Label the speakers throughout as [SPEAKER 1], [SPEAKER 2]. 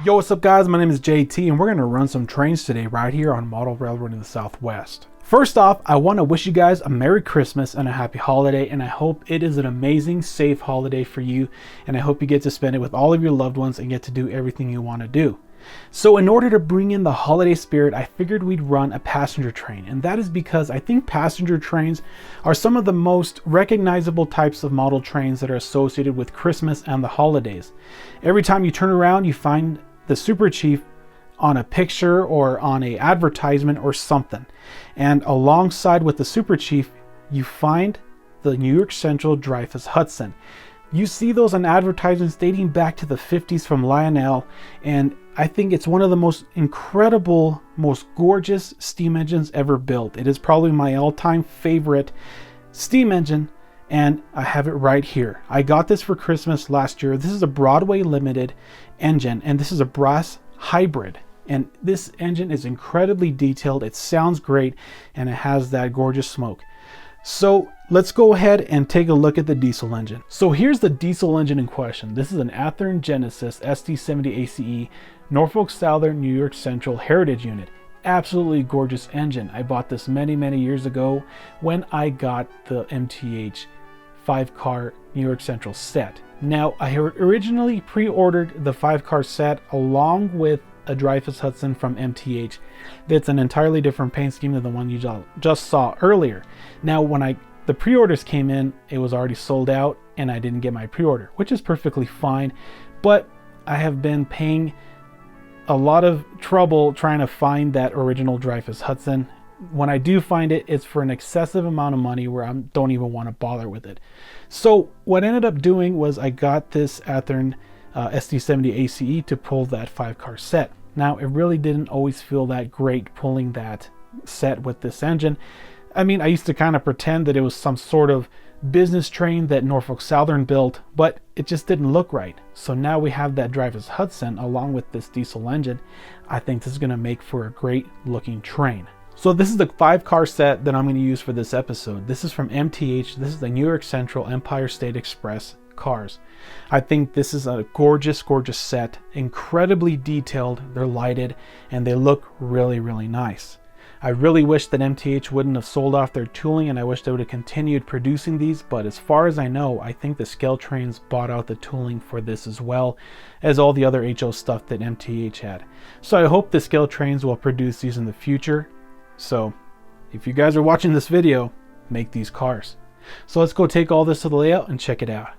[SPEAKER 1] Yo, what's up guys? My name is JT and we're going to run some trains today right here on Model Railroad in the Southwest. First off, I want to wish you guys a Merry Christmas and a Happy Holiday, and I hope it is an amazing, safe holiday for you, and I hope you get to spend it with all of your loved ones and get to do everything you want to do. So in order to bring in the holiday spirit, I figured we'd run a passenger train, and that is because I think passenger trains are some of the most recognizable types of model trains that are associated with Christmas and the holidays. Every time you turn around, you find the Super Chief on a picture or on a advertisement or something, and alongside with the Super Chief you find the New York Central Dreyfuss Hudson. You see those on advertisements dating back to the 50s from Lionel, and I think it's one of the most incredible, most gorgeous steam engines ever built. It is probably my all-time favorite steam engine, and I have it right here. I got this for Christmas last year. This is a Broadway limited engine, and this is a brass hybrid. And this engine is incredibly detailed. It sounds great, and it has that gorgeous smoke. So let's go ahead and take a look at the diesel engine. So here's the diesel engine in question. This is an Athearn Genesis SD70ACe Norfolk Southern New York Central Heritage Unit. Absolutely gorgeous engine. I bought this many years ago when I got the MTH 5-car New York Central set. Now, I originally pre-ordered the 5-car set along with a Dreyfuss Hudson from MTH. That's an entirely different paint scheme than the one you just saw earlier. Now, when the pre-orders came in, it was already sold out and I didn't get my pre-order, which is perfectly fine. But I have been paying a lot of trouble trying to find that original Dreyfuss Hudson. When I do find it, it's for an excessive amount of money where I don't even want to bother with it. So what I ended up doing was I got this Athearn SD70ACe to pull that 5-car set. Now, it really didn't always feel that great pulling that set with this engine. I mean, I used to kind of pretend that it was some sort of business train that Norfolk Southern built, but it just didn't look right. So now we have that Dreyfuss Hudson along with this diesel engine. I think this is going to make for a great looking train. So this is the 5-car set that I'm going to use for this episode. This is from MTH. This is the New York Central Empire State Express cars. I think this is a gorgeous set, incredibly detailed. They're lighted and they look really nice. I really wish that MTH wouldn't have sold off their tooling, and I wish they would have continued producing these, but as far as I know, I think the Scale Trains bought out the tooling for this as well as all the other HO stuff that MTH had. So I hope the Scale Trains will produce these in the future. So if you guys are watching this video, make these cars. So let's go take all this to the layout and check it out.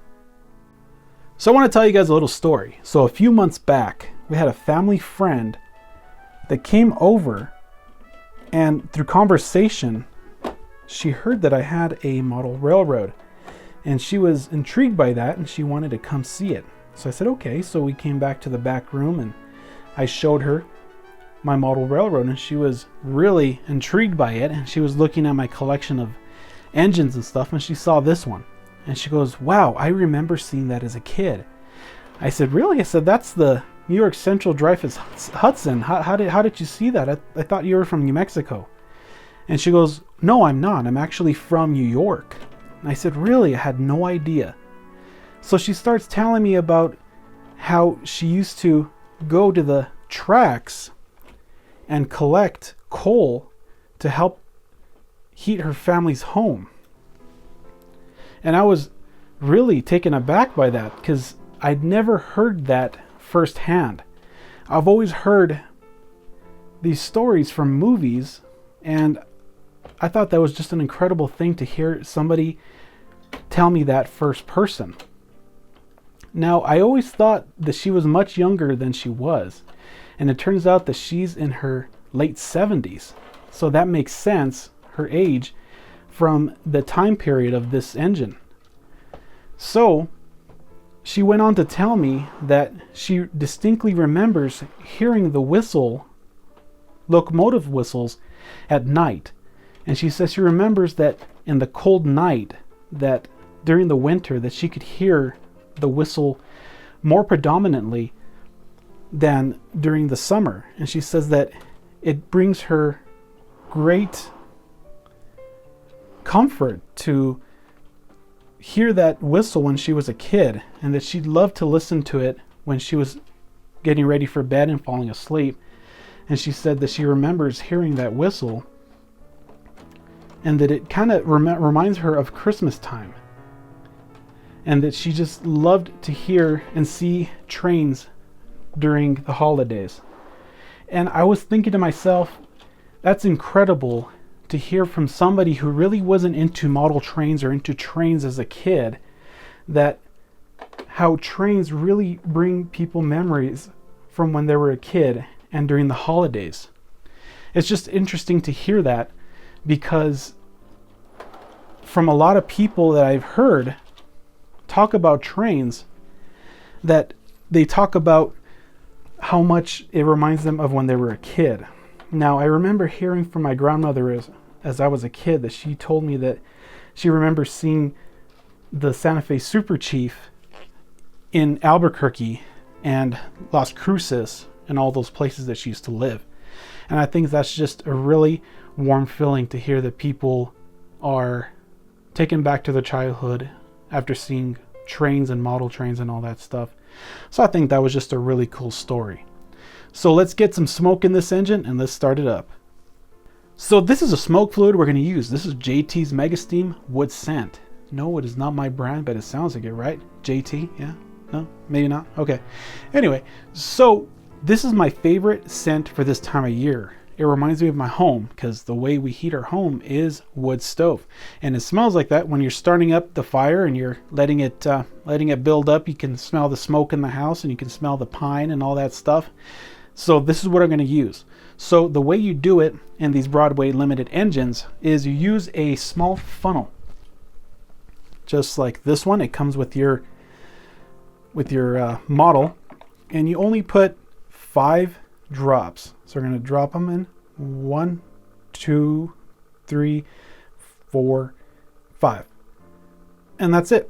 [SPEAKER 1] So I want to tell you guys a little story. So a few months back, we had a family friend that came over, and through conversation, she heard that I had a model railroad, and she was intrigued by that and she wanted to come see it. So I said, okay. So we came back to the back room and I showed her my model railroad, and she was really intrigued by it, and she was looking at my collection of engines and stuff, and she saw this one and she goes, wow, I remember seeing that as a kid. I said, really? I said, that's the New York Central Dreyfuss Hudson. How did you see that? I thought you were from New Mexico. And she goes, no, I'm not. I'm actually from New York. And I said, really? I had no idea. So she starts telling me about how she used to go to the tracks and collect coal to help heat her family's home. And I was really taken aback by that because I'd never heard that firsthand. I've always heard these stories from movies, and I thought that was just an incredible thing to hear somebody tell me that first person. Now, I always thought that she was much younger than she was, and it turns out that she's in her late 70s. So that makes sense, her age, from the time period of this engine. So she went on to tell me that she distinctly remembers hearing the whistle, locomotive whistles, at night. And she says she remembers that in the cold night, that during the winter, that she could hear the whistle more predominantly than during the summer. And she says that it brings her great comfort to hear that whistle when she was a kid, and that she'd love to listen to it when she was getting ready for bed and falling asleep. And she said that she remembers hearing that whistle and that it kind of reminds her of Christmas time. And that she just loved to hear and see trains during the holidays. And I was thinking to myself, that's incredible to hear from somebody who really wasn't into model trains or into trains as a kid, that how trains really bring people memories from when they were a kid and during the holidays. It's just interesting to hear that, because from a lot of people that I've heard talk about trains, that they talk about how much it reminds them of when they were a kid. Now, I remember hearing from my grandmother as I was a kid that she told me that she remembers seeing the Santa Fe Super Chief in Albuquerque and Las Cruces and all those places that she used to live. And I think that's just a really warm feeling to hear that people are taken back to their childhood after seeing trains and model trains and all that stuff. So I think that was just a really cool story. So let's get some smoke in this engine and let's start it up. So this is a smoke fluid we're going to use. This is JT's Mega Steam Wood Scent. No, it is not my brand, but it sounds like it, right? JT, yeah? No, maybe not. Okay. Anyway, so this is my favorite scent for this time of year. It reminds me of my home, because the way we heat our home is wood stove, and it smells like that when you're starting up the fire and you're letting it build up. You can smell the smoke in the house, and you can smell the pine and all that stuff. So this is what I'm going to use. So the way you do it in these Broadway limited engines is you use a small funnel, just like this one. It comes with your model, and you only put 5 drops. So we're going to drop them in 1, 2, 3, 4, 5, and that's it.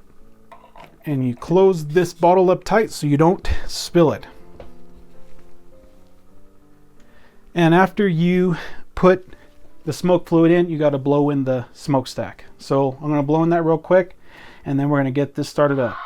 [SPEAKER 1] And you close this bottle up tight so you don't spill it. And after you put the smoke fluid in, you got to blow in the smokestack. So I'm going to blow in that real quick, and then we're going to get this started up.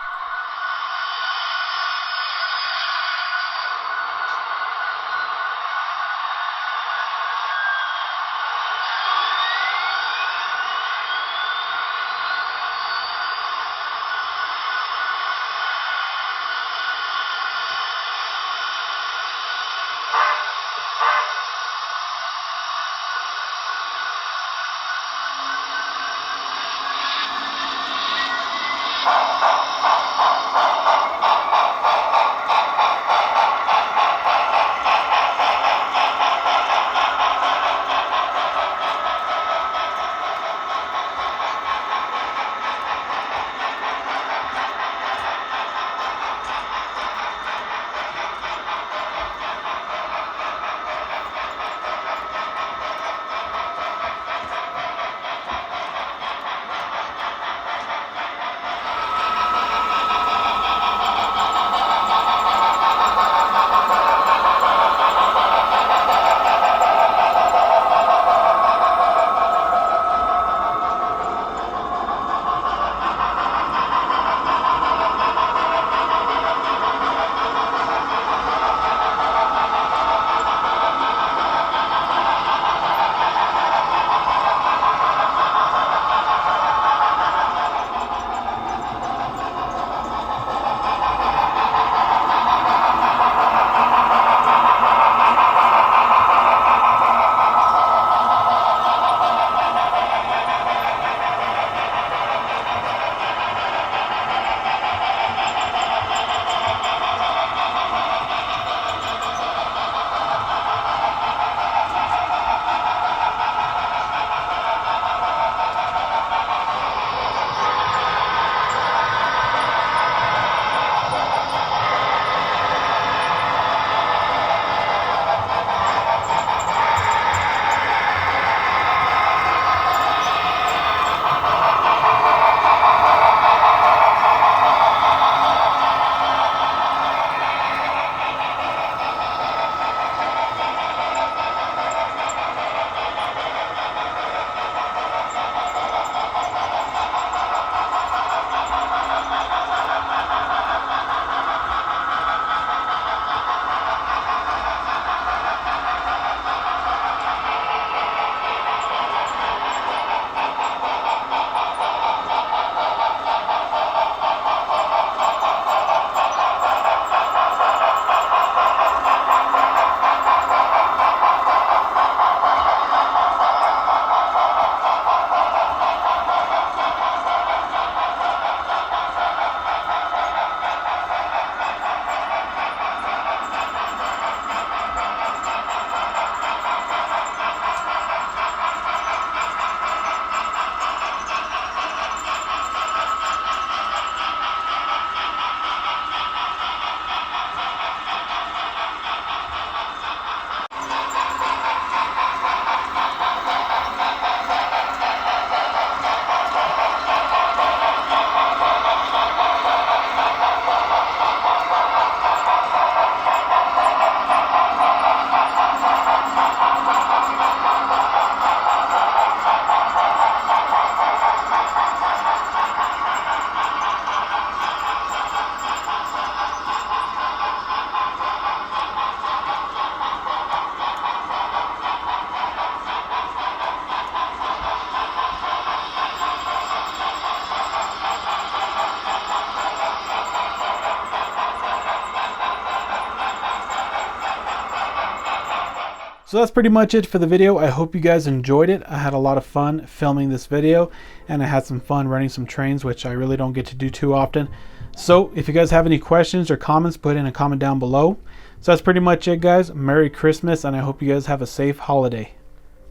[SPEAKER 1] So that's pretty much it for the video. I hope you guys enjoyed it. I had a lot of fun filming this video, and I had some fun running some trains, which I really don't get to do too often. So if you guys have any questions or comments, put in a comment down below. So that's pretty much it, guys. Merry Christmas, and I hope you guys have a safe holiday.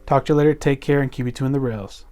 [SPEAKER 1] Talk to you later. Take care and keep it tuned the rails.